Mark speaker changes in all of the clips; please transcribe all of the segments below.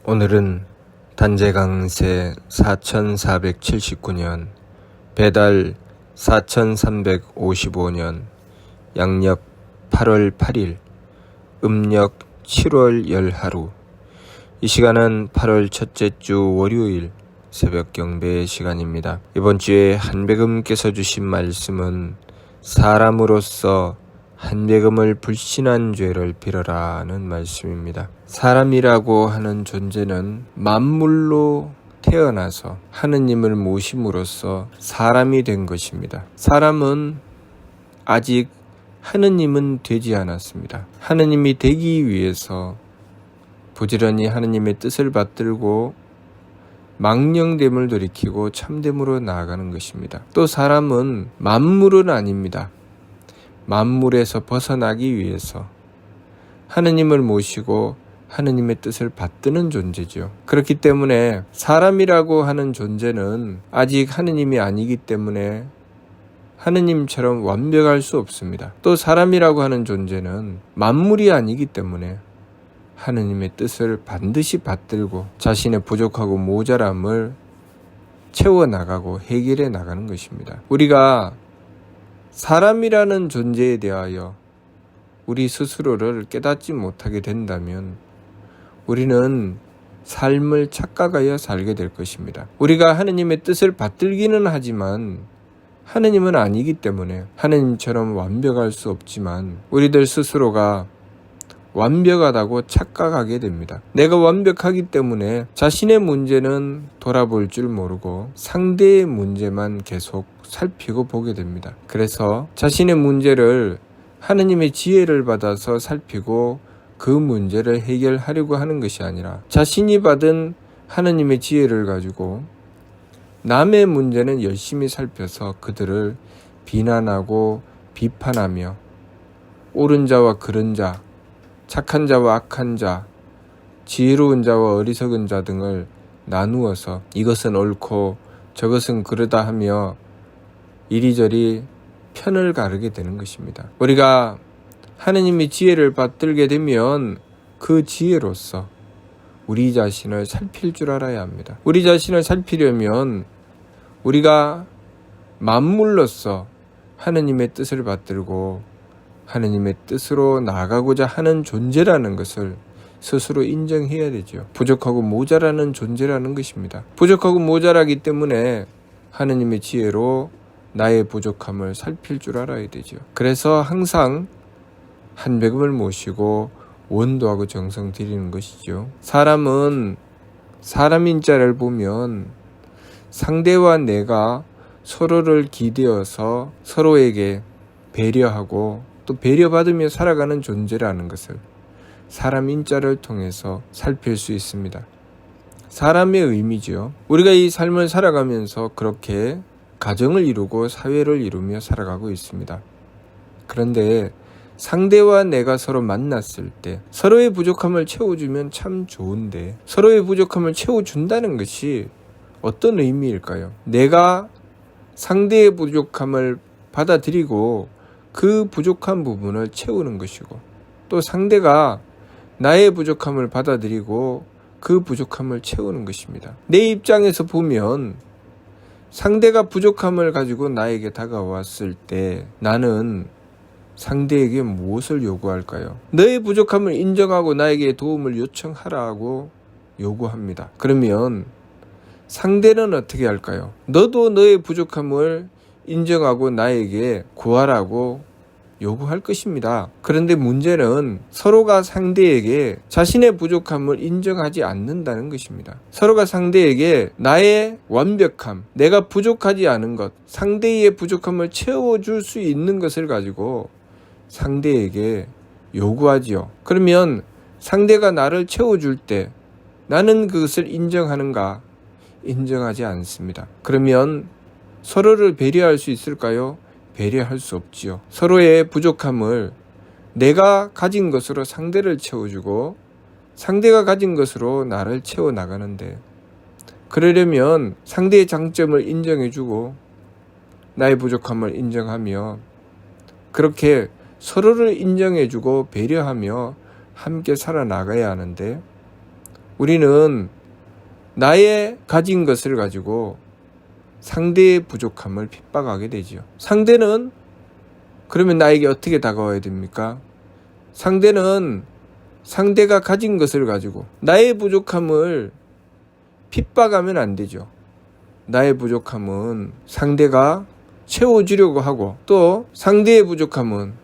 Speaker 1: 오늘은 단재강세 4479년, 배달 4355년, 양력 8월 8일, 음력 7월 열하루. 이 시간은 8월 첫째 주 월요일 새벽 경배 시간입니다. 이번 주에 한백음께서 주신 말씀은 사람으로서 한백음을 불신한 죄를 빌어라는 말씀입니다. 사람이라고 하는 존재는 만물로 태어나서 하느님을 모심으로써 사람이 된 것입니다. 사람은 아직 하느님은 되지 않았습니다. 하느님이 되기 위해서 부지런히 하느님의 뜻을 받들고 망령됨을 돌이키고 참됨으로 나아가는 것입니다. 또 사람은 만물은 아닙니다. 만물에서 벗어나기 위해서 하느님을 모시고 하느님의 뜻을 받드는 존재죠. 그렇기 때문에 사람이라고 하는 존재는 아직 하느님이 아니기 때문에 하느님처럼 완벽할 수 없습니다. 또 사람이라고 하는 존재는 만물이 아니기 때문에 하느님의 뜻을 반드시 받들고 자신의 부족하고 모자람을 채워나가고 해결해 나가는 것입니다. 우리가 사람이라는 존재에 대하여 우리 스스로를 깨닫지 못하게 된다면 우리는 삶을 착각하여 살게 될 것입니다. 우리가 하느님의 뜻을 받들기는 하지만 하느님은 아니기 때문에 하느님처럼 완벽할 수 없지만 우리들 스스로가 완벽하다고 착각하게 됩니다. 내가 완벽하기 때문에 자신의 문제는 돌아볼 줄 모르고 상대의 문제만 계속 살피고 보게 됩니다. 그래서 자신의 문제를 하느님의 지혜를 받아서 살피고 그 문제를 해결하려고 하는 것이 아니라 자신이 받은 하느님의 지혜를 가지고 남의 문제는 열심히 살펴서 그들을 비난하고 비판하며 옳은 자와 그른 자, 착한 자와 악한 자, 지혜로운 자와 어리석은 자 등을 나누어서 이것은 옳고 저것은 그르다 하며 이리저리 편을 가르게 되는 것입니다. 우리가 하느님의 지혜를 받들게 되면 그 지혜로서 우리 자신을 살필 줄 알아야 합니다. 우리 자신을 살피려면 우리가 만물로서 하느님의 뜻을 받들고 하느님의 뜻으로 나아가고자 하는 존재라는 것을 스스로 인정해야 되죠. 부족하고 모자라는 존재라는 것입니다. 부족하고 모자라기 때문에 하느님의 지혜로 나의 부족함을 살필 줄 알아야 되죠. 그래서 항상 한백음을 모시고 원도하고 정성 드리는 것이죠. 사람은 사람인 자를 보면 상대와 내가 서로를 기대어서 서로에게 배려하고 또 배려받으며 살아가는 존재라는 것을 사람인 자를 통해서 살필 수 있습니다. 사람의 의미죠. 우리가 이 삶을 살아가면서 그렇게 가정을 이루고 사회를 이루며 살아가고 있습니다. 그런데 상대와 내가 서로 만났을 때 서로의 부족함을 채워주면 참 좋은데 서로의 부족함을 채워준다는 것이 어떤 의미일까요? 내가 상대의 부족함을 받아들이고 그 부족한 부분을 채우는 것이고 또 상대가 나의 부족함을 받아들이고 그 부족함을 채우는 것입니다. 내 입장에서 보면 상대가 부족함을 가지고 나에게 다가왔을 때 나는 상대에게 무엇을 요구할까요? 너의 부족함을 인정하고 나에게 도움을 요청하라고 요구합니다. 그러면 상대는 어떻게 할까요? 너도 너의 부족함을 인정하고 나에게 구하라고 요구할 것입니다. 그런데 문제는 서로가 상대에게 자신의 부족함을 인정하지 않는다는 것입니다. 서로가 상대에게 나의 완벽함, 내가 부족하지 않은 것, 상대의 부족함을 채워줄 수 있는 것을 가지고 상대에게 요구하지요. 그러면 상대가 나를 채워줄 때 나는 그것을 인정하는가? 인정하지 않습니다. 그러면 서로를 배려할 수 있을까요? 배려할 수 없지요. 서로의 부족함을 내가 가진 것으로 상대를 채워주고 상대가 가진 것으로 나를 채워나가는데 그러려면 상대의 장점을 인정해주고 나의 부족함을 인정하며 그렇게 서로를 인정해주고 배려하며 함께 살아나가야 하는데 우리는 나의 가진 것을 가지고 상대의 부족함을 핍박하게 되지요. 상대는 그러면 나에게 어떻게 다가와야 됩니까? 상대는 상대가 가진 것을 가지고 나의 부족함을 핍박하면 안 되죠. 나의 부족함은 상대가 채워주려고 하고 또 상대의 부족함은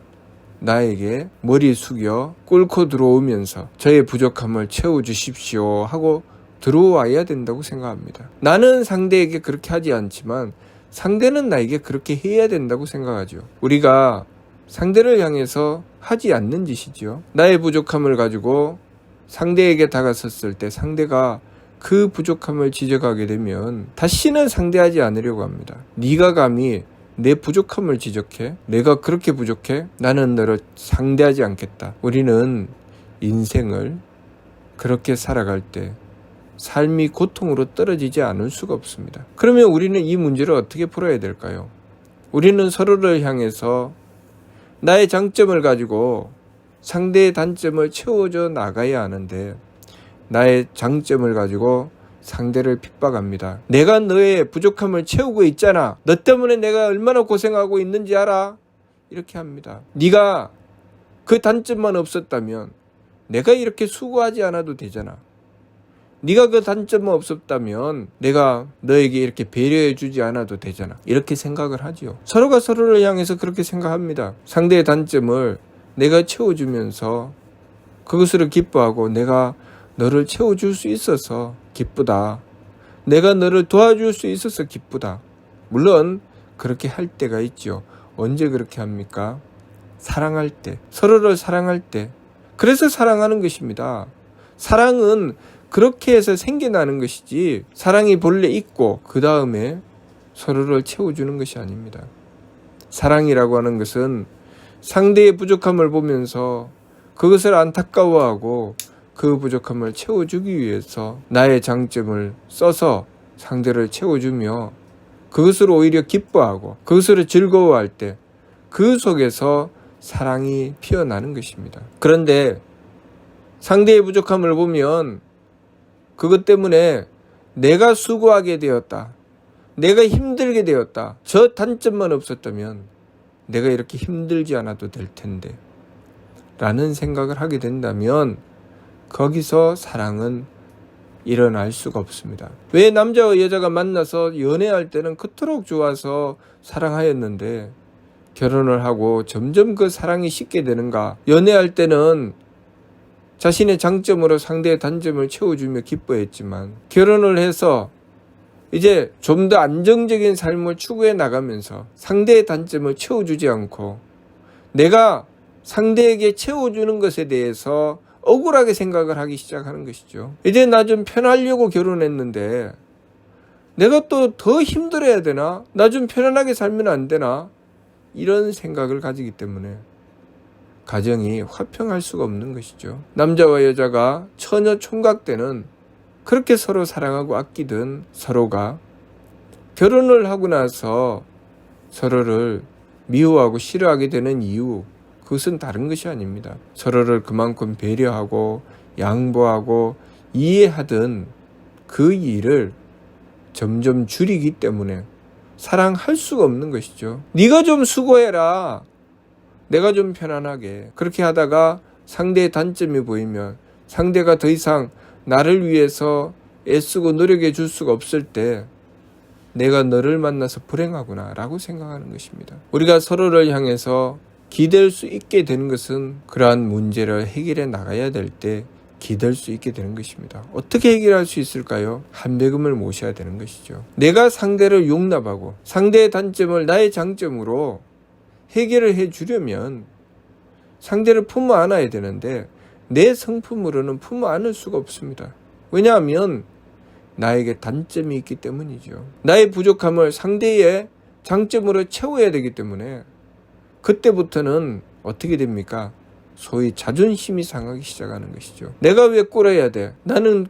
Speaker 1: 나에게 머리 숙여 꿇고 들어오면서 저의 부족함을 채워주십시오 하고 들어와야 된다고 생각합니다. 나는 상대에게 그렇게 하지 않지만 상대는 나에게 그렇게 해야 된다고 생각하죠. 우리가 상대를 향해서 하지 않는 짓이죠. 나의 부족함을 가지고 상대에게 다가섰을 때 상대가 그 부족함을 지적하게 되면 다시는 상대하지 않으려고 합니다. 네가 감히 내 부족함을 지적해? 내가 그렇게 부족해? 나는 너를 상대하지 않겠다. 우리는 인생을 그렇게 살아갈 때 삶이 고통으로 떨어지지 않을 수가 없습니다. 그러면 우리는 이 문제를 어떻게 풀어야 될까요? 우리는 서로를 향해서 나의 장점을 가지고 상대의 단점을 채워줘 나가야 하는데 나의 장점을 가지고 상대를 핍박합니다. 내가 너의 부족함을 채우고 있잖아. 너 때문에 내가 얼마나 고생하고 있는지 알아? 이렇게 합니다. 네가 그 단점만 없었다면 내가 이렇게 수고하지 않아도 되잖아. 네가 그 단점만 없었다면 내가 너에게 이렇게 배려해 주지 않아도 되잖아. 이렇게 생각을 하지요. 서로가 서로를 향해서 그렇게 생각합니다. 상대의 단점을 내가 채워주면서 그것으로 기뻐하고 내가 너를 채워줄 수 있어서 기쁘다. 내가 너를 도와줄 수 있어서 기쁘다. 물론 그렇게 할 때가 있죠. 언제 그렇게 합니까? 사랑할 때, 서로를 사랑할 때. 그래서 사랑하는 것입니다. 사랑은 그렇게 해서 생겨나는 것이지 사랑이 본래 있고 그 다음에 서로를 채워주는 것이 아닙니다. 사랑이라고 하는 것은 상대의 부족함을 보면서 그것을 안타까워하고 그 부족함을 채워주기 위해서 나의 장점을 써서 상대를 채워주며 그것으로 오히려 기뻐하고 그것으로 즐거워할 때 그 속에서 사랑이 피어나는 것입니다. 그런데 상대의 부족함을 보면 그것 때문에 내가 수고하게 되었다. 내가 힘들게 되었다. 저 단점만 없었다면 내가 이렇게 힘들지 않아도 될 텐데 라는 생각을 하게 된다면 거기서 사랑은 일어날 수가 없습니다. 왜 남자와 여자가 만나서 연애할 때는 그토록 좋아서 사랑하였는데 결혼을 하고 점점 그 사랑이 식게 되는가? 연애할 때는 자신의 장점으로 상대의 단점을 채워주며 기뻐했지만 결혼을 해서 이제 좀 더 안정적인 삶을 추구해 나가면서 상대의 단점을 채워주지 않고 내가 상대에게 채워주는 것에 대해서 억울하게 생각을 하기 시작하는 것이죠. 이제 나 좀 편하려고 결혼했는데 내가 또 더 힘들어야 되나? 나 좀 편안하게 살면 안 되나? 이런 생각을 가지기 때문에 가정이 화평할 수가 없는 것이죠. 남자와 여자가 처녀 총각 때는 그렇게 서로 사랑하고 아끼던 서로가 결혼을 하고 나서 서로를 미워하고 싫어하게 되는 이유, 그것은 다른 것이 아닙니다. 서로를 그만큼 배려하고 양보하고 이해하던 그 일을 점점 줄이기 때문에 사랑할 수가 없는 것이죠. 네가 좀 수고해라. 내가 좀 편안하게. 그렇게 하다가 상대의 단점이 보이면 상대가 더 이상 나를 위해서 애쓰고 노력해 줄 수가 없을 때 내가 너를 만나서 불행하구나 라고 생각하는 것입니다. 우리가 서로를 향해서 기댈 수 있게 되는 것은 그러한 문제를 해결해 나가야 될 때 기댈 수 있게 되는 것입니다. 어떻게 해결할 수 있을까요? 한배금을 모셔야 되는 것이죠. 내가 상대를 용납하고 상대의 단점을 나의 장점으로 해결을 해주려면 상대를 품어 안아야 되는데 내 성품으로는 품어 안을 수가 없습니다. 왜냐하면 나에게 단점이 있기 때문이죠. 나의 부족함을 상대의 장점으로 채워야 되기 때문에 그때부터는 어떻게 됩니까? 소위 자존심이 상하기 시작하는 것이죠. 내가 왜 꿇어야 돼? 나는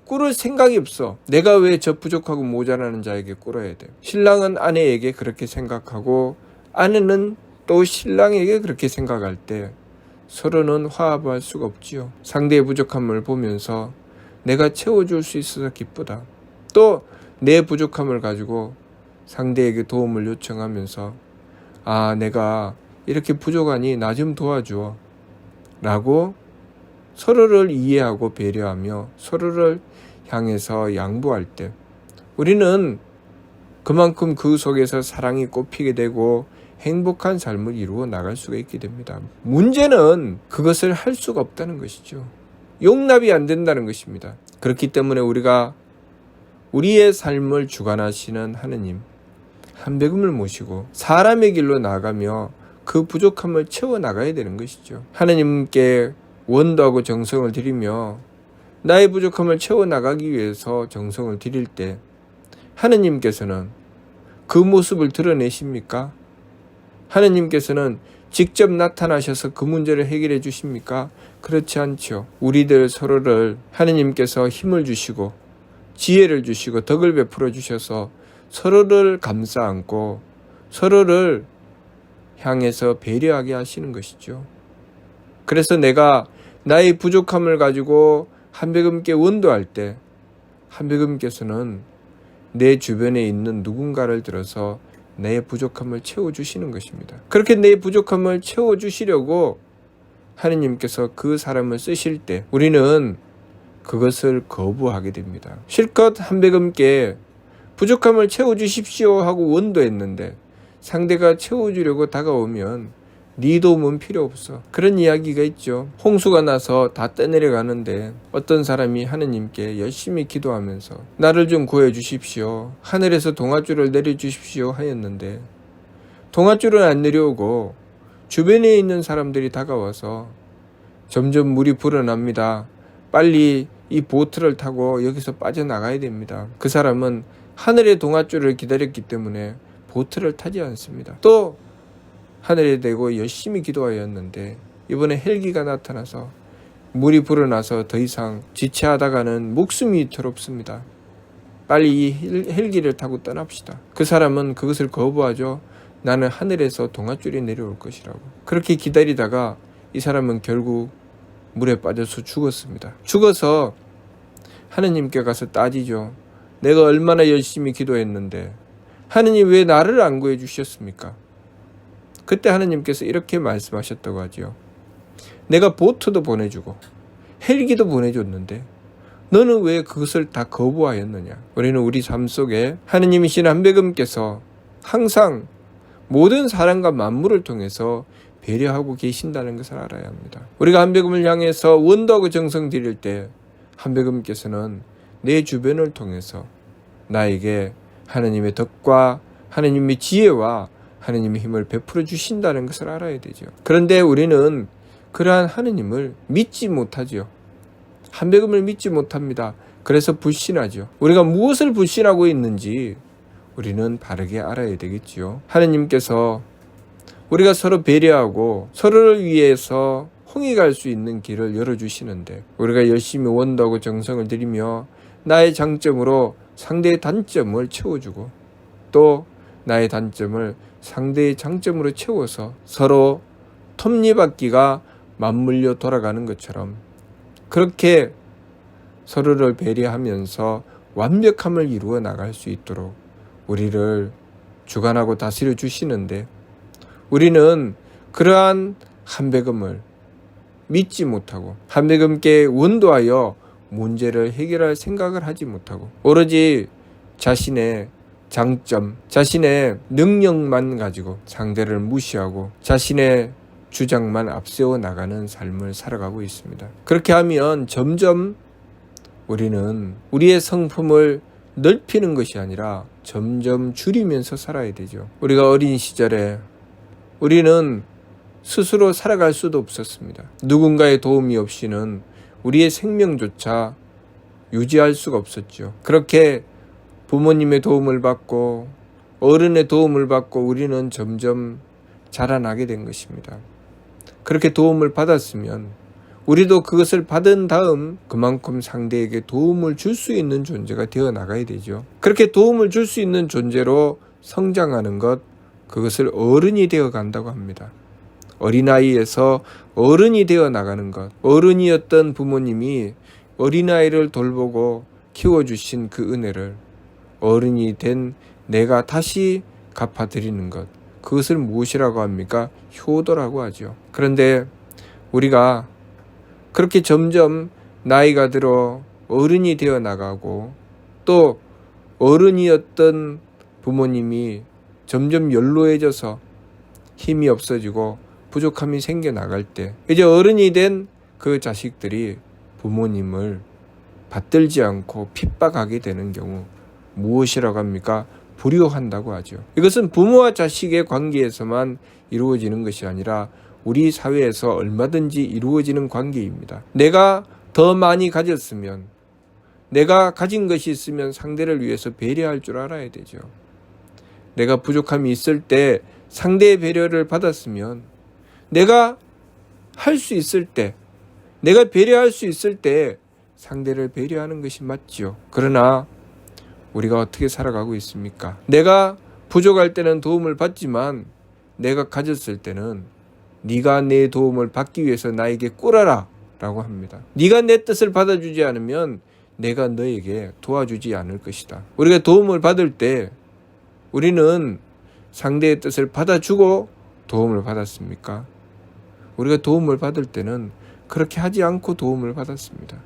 Speaker 1: 꿇을 생각이 없어. 내가 왜 저 부족하고 모자라는 자에게 꿇어야 돼? 신랑은 아내에게 그렇게 생각하고 아내는 또 신랑에게 그렇게 생각할 때 서로는 화합할 수가 없지요. 상대의 부족함을 보면서 내가 채워줄 수 있어서 기쁘다. 또 내 부족함을 가지고 상대에게 도움을 요청하면서 내가 이렇게 부족하니 나 좀 도와줘 라고 서로를 이해하고 배려하며 서로를 향해서 양보할 때 우리는 그만큼 그 속에서 사랑이 꽃피게 되고 행복한 삶을 이루어 나갈 수가 있게 됩니다. 문제는 그것을 할 수가 없다는 것이죠. 용납이 안 된다는 것입니다. 그렇기 때문에 우리가 우리의 삶을 주관하시는 하느님 한백음을 모시고 사람의 길로 나가며 그 부족함을 채워나가야 되는 것이죠. 하느님께 원도하고 정성을 드리며 나의 부족함을 채워나가기 위해서 정성을 드릴 때 하느님께서는 그 모습을 드러내십니까? 하느님께서는 직접 나타나셔서 그 문제를 해결해 주십니까? 그렇지 않죠. 우리들 서로를 하느님께서 힘을 주시고 지혜를 주시고 덕을 베풀어 주셔서 서로를 감싸 안고 서로를 향해서 배려하게 하시는 것이죠. 그래서 내가 나의 부족함을 가지고 한백음께 원도할 때 한백음께서는 내 주변에 있는 누군가를 들어서 내 부족함을 채워주시는 것입니다. 그렇게 내 부족함을 채워주시려고 하느님께서 그 사람을 쓰실 때 우리는 그것을 거부하게 됩니다. 실컷 한백음께 부족함을 채워주십시오 하고 원도했는데 상대가 채워주려고 다가오면 네 도움은 필요 없어. 그런 이야기가 있죠. 홍수가 나서 다 떠내려가는데 어떤 사람이 하느님께 열심히 기도하면서 나를 좀 구해주십시오. 하늘에서 동아줄을 내려주십시오 하였는데 동아줄은 안 내려오고 주변에 있는 사람들이 다가와서 점점 물이 불어납니다. 빨리 이 보트를 타고 여기서 빠져나가야 됩니다. 그 사람은 하늘의 동아줄을 기다렸기 때문에 보트를 타지 않습니다. 또 하늘에 대고 열심히 기도하였는데 이번에 헬기가 나타나서 물이 불어나서 더 이상 지체하다가는 목숨이 더럽습니다. 빨리 이 헬기를 타고 떠납시다. 그 사람은 그것을 거부하죠. 나는 하늘에서 동아줄이 내려올 것이라고. 그렇게 기다리다가 이 사람은 결국 물에 빠져서 죽었습니다. 죽어서 하느님께 가서 따지죠. 내가 얼마나 열심히 기도했는데 하느님 왜 나를 안 구해 주셨습니까? 그때 하느님께서 이렇게 말씀하셨다고 하죠. 내가 보트도 보내주고 헬기도 보내줬는데 너는 왜 그것을 다 거부하였느냐? 우리는 우리 삶 속에 하느님이신 한백음께서 항상 모든 사람과 만물을 통해서 배려하고 계신다는 것을 알아야 합니다. 우리가 한백음을 향해서 원도하고 정성 드릴 때 한백음께서는 내 주변을 통해서 나에게 하느님의 덕과 하느님의 지혜와 하느님의 힘을 베풀어 주신다는 것을 알아야 되죠. 그런데 우리는 그러한 하느님을 믿지 못하죠. 한백음을 믿지 못합니다. 그래서 불신하죠. 우리가 무엇을 불신하고 있는지 우리는 바르게 알아야 되겠지요. 하느님께서 우리가 서로 배려하고 서로를 위해서 홍해 갈 수 있는 길을 열어주시는데 우리가 열심히 원도하고 정성을 들이며 나의 장점으로 상대의 단점을 채워주고 또 나의 단점을 상대의 장점으로 채워서 서로 톱니바퀴가 맞물려 돌아가는 것처럼 그렇게 서로를 배려하면서 완벽함을 이루어 나갈 수 있도록 우리를 주관하고 다스려 주시는데 우리는 그러한 한백음을 믿지 못하고 한백음께 원도하여 문제를 해결할 생각을 하지 못하고 오로지 자신의 장점, 자신의 능력만 가지고 상대를 무시하고 자신의 주장만 앞세워 나가는 삶을 살아가고 있습니다. 그렇게 하면 점점 우리는 우리의 성품을 넓히는 것이 아니라 점점 줄이면서 살아야 되죠. 우리가 어린 시절에 우리는 스스로 살아갈 수도 없었습니다. 누군가의 도움이 없이는 우리의 생명조차 유지할 수가 없었죠. 그렇게 부모님의 도움을 받고 어른의 도움을 받고 우리는 점점 자라나게 된 것입니다. 그렇게 도움을 받았으면 우리도 그것을 받은 다음 그만큼 상대에게 도움을 줄 수 있는 존재가 되어 나가야 되죠. 그렇게 도움을 줄 수 있는 존재로 성장하는 것, 그것을 어른이 되어 간다고 합니다. 어린아이에서 어른이 되어 나가는 것, 어른이었던 부모님이 어린아이를 돌보고 키워주신 그 은혜를 어른이 된 내가 다시 갚아드리는 것, 그것을 무엇이라고 합니까? 효도라고 하죠. 그런데 우리가 그렇게 점점 나이가 들어 어른이 되어 나가고 또 어른이었던 부모님이 점점 연로해져서 힘이 없어지고 부족함이 생겨나갈 때 이제 어른이 된 그 자식들이 부모님을 받들지 않고 핍박하게 되는 경우 무엇이라고 합니까? 불효한다고 하죠. 이것은 부모와 자식의 관계에서만 이루어지는 것이 아니라 우리 사회에서 얼마든지 이루어지는 관계입니다. 내가 더 많이 가졌으면, 내가 가진 것이 있으면 상대를 위해서 배려할 줄 알아야 되죠. 내가 부족함이 있을 때 상대의 배려를 받았으면 내가 할 수 있을 때, 내가 배려할 수 있을 때 상대를 배려하는 것이 맞지요. 그러나 우리가 어떻게 살아가고 있습니까? 내가 부족할 때는 도움을 받지만 내가 가졌을 때는 네가 내 도움을 받기 위해서 나에게 꿇어라 라고 합니다. 네가 내 뜻을 받아주지 않으면 내가 너에게 도와주지 않을 것이다. 우리가 도움을 받을 때 우리는 상대의 뜻을 받아주고 도움을 받았습니까? 우리가 도움을 받을 때는 그렇게 하지 않고 도움을 받았습니다.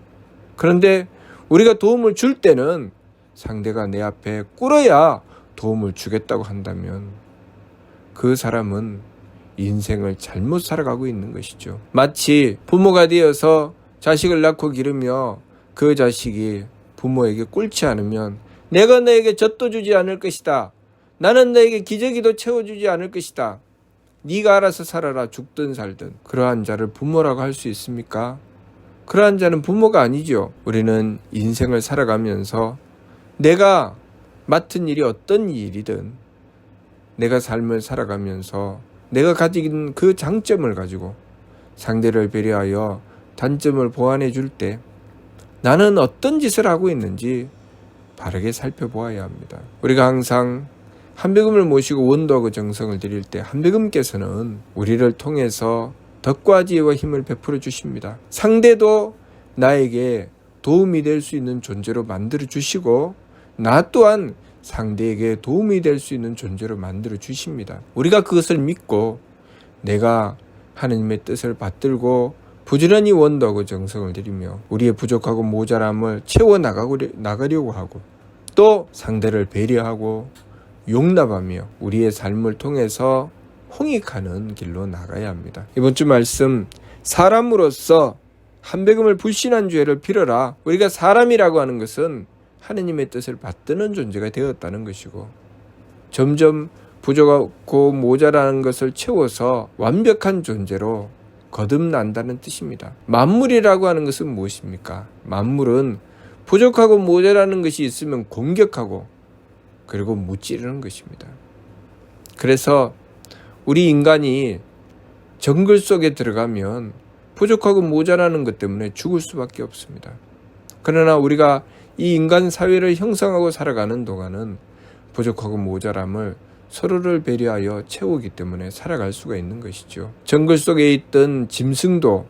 Speaker 1: 그런데 우리가 도움을 줄 때는 상대가 내 앞에 꿇어야 도움을 주겠다고 한다면 그 사람은 인생을 잘못 살아가고 있는 것이죠. 마치 부모가 되어서 자식을 낳고 기르며 그 자식이 부모에게 꿇지 않으면 내가 너에게 젖도 주지 않을 것이다. 나는 너에게 기저귀도 채워주지 않을 것이다. 네가 알아서 살아라, 죽든 살든. 그러한 자를 부모라고 할 수 있습니까? 그러한 자는 부모가 아니죠. 우리는 인생을 살아가면서 내가 맡은 일이 어떤 일이든 내가 삶을 살아가면서 내가 가진 그 장점을 가지고 상대를 배려하여 단점을 보완해 줄 때 나는 어떤 짓을 하고 있는지 바르게 살펴보아야 합니다. 우리가 항상 한백음을 모시고 원도하고 정성을 드릴 때 한백음께서는 우리를 통해서 덕과 지혜와 힘을 베풀어 주십니다. 상대도 나에게 도움이 될 수 있는 존재로 만들어 주시고 나 또한 상대에게 도움이 될 수 있는 존재로 만들어 주십니다. 우리가 그것을 믿고 내가 하느님의 뜻을 받들고 부지런히 원도하고 정성을 들이며 우리의 부족하고 모자람을 채워나가려고 하고 또 상대를 배려하고 용납하며 우리의 삶을 통해서 홍익하는 길로 나가야 합니다. 이번 주 말씀, 사람으로서 한백음을 불신한 죄를 빌어라. 우리가 사람이라고 하는 것은 하느님의 뜻을 받드는 존재가 되었다는 것이고 점점 부족하고 모자라는 것을 채워서 완벽한 존재로 거듭난다는 뜻입니다. 만물이라고 하는 것은 무엇입니까? 만물은 부족하고 모자라는 것이 있으면 공격하고 그리고 무찌르는 것입니다. 그래서 우리 인간이 정글 속에 들어가면 부족하고 모자라는 것 때문에 죽을 수밖에 없습니다. 그러나 우리가 이 인간 사회를 형성하고 살아가는 동안은 부족하고 모자람을 서로를 배려하여 채우기 때문에 살아갈 수가 있는 것이죠. 정글 속에 있던 짐승도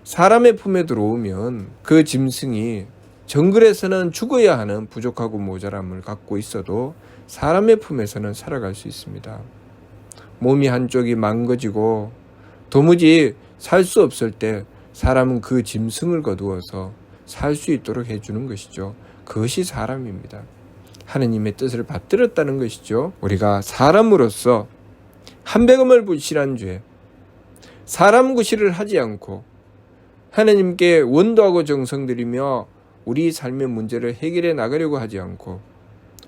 Speaker 1: 사람의 품에 들어오면 그 짐승이 정글에서는 죽어야 하는 부족하고 모자람을 갖고 있어도 사람의 품에서는 살아갈 수 있습니다. 몸이 한쪽이 망가지고 도무지 살 수 없을 때 사람은 그 짐승을 거두어서 살 수 있도록 해주는 것이죠. 그것이 사람입니다. 하느님의 뜻을 받들었다는 것이죠. 우리가 사람으로서 한백음을 불신한 죄, 사람 구실을 하지 않고 하느님께 원도하고 정성 들이며 우리 삶의 문제를 해결해 나가려고 하지 않고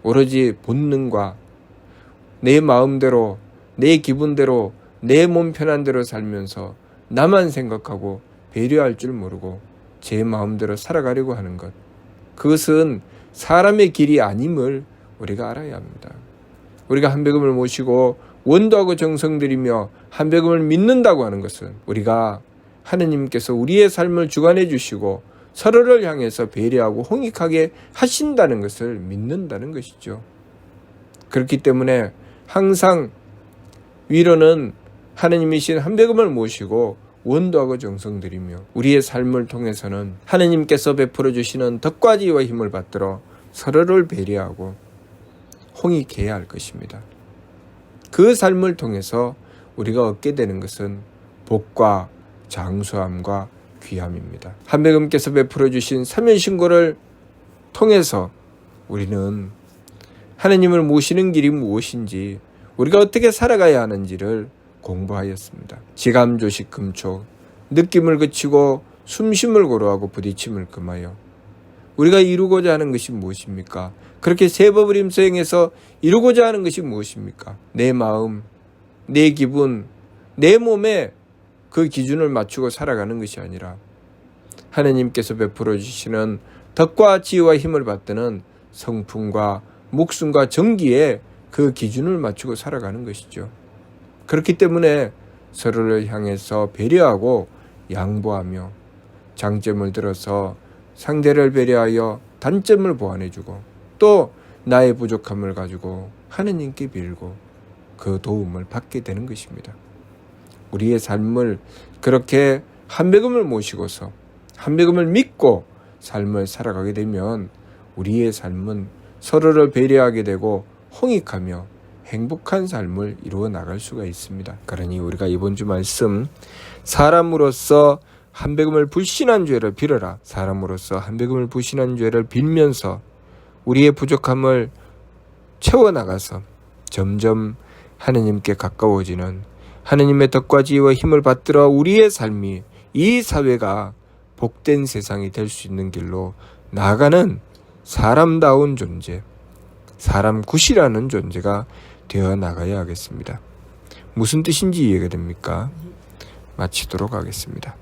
Speaker 1: 오로지 본능과 내 마음대로, 내 기분대로, 내 몸 편한 대로 살면서 나만 생각하고 배려할 줄 모르고 제 마음대로 살아가려고 하는 것, 그것은 사람의 길이 아님을 우리가 알아야 합니다. 우리가 한백음을 모시고 원도하고 정성 들이며 한백음을 믿는다고 하는 것은 우리가 하느님께서 우리의 삶을 주관해 주시고 서로를 향해서 배려하고 홍익하게 하신다는 것을 믿는다는 것이죠. 그렇기 때문에 항상 위로는 하느님이신 한백음을 모시고 원도하고 정성 들이며 우리의 삶을 통해서는 하느님께서 베풀어 주시는 덕과 지혜와 힘을 받들어 서로를 배려하고 홍익해야 할 것입니다. 그 삶을 통해서 우리가 얻게 되는 것은 복과 장수함과 귀함입니다. 한백음께서 베풀어 주신 사면신고를 통해서 우리는 하느님을 모시는 길이 무엇인지, 우리가 어떻게 살아가야 하는지를 공부하였습니다. 지감조식 금촉, 느낌을 그치고 숨쉼을 고루하고 부딪힘을 금하여 우리가 이루고자 하는 것이 무엇입니까? 그렇게 세법을 수행해서 이루고자 하는 것이 무엇입니까? 내 마음, 내 기분, 내 몸에 그 기준을 맞추고 살아가는 것이 아니라 하느님께서 베풀어 주시는 덕과 지혜와 힘을 받드는 성품과 목숨과 정기에 그 기준을 맞추고 살아가는 것이죠. 그렇기 때문에 서로를 향해서 배려하고 양보하며 장점을 들어서 상대를 배려하여 단점을 보완해주고 또 나의 부족함을 가지고 하느님께 빌고 그 도움을 받게 되는 것입니다. 우리의 삶을 그렇게 한백음을 모시고서 한백음을 믿고 삶을 살아가게 되면 우리의 삶은 서로를 배려하게 되고 홍익하며 행복한 삶을 이루어 나갈 수가 있습니다. 그러니 우리가 이번 주 말씀, 사람으로서 한백음을 불신한 죄를 빌어라. 사람으로서 한백음을 불신한 죄를 빌면서 우리의 부족함을 채워나가서 점점 하느님께 가까워지는 하느님의 덕과 지혜와 힘을 받들어 우리의 삶이, 이 사회가 복된 세상이 될 수 있는 길로 나아가는 사람다운 존재, 사람 굿이라는 존재가 되어 나가야 하겠습니다. 무슨 뜻인지 이해가 됩니까? 마치도록 하겠습니다.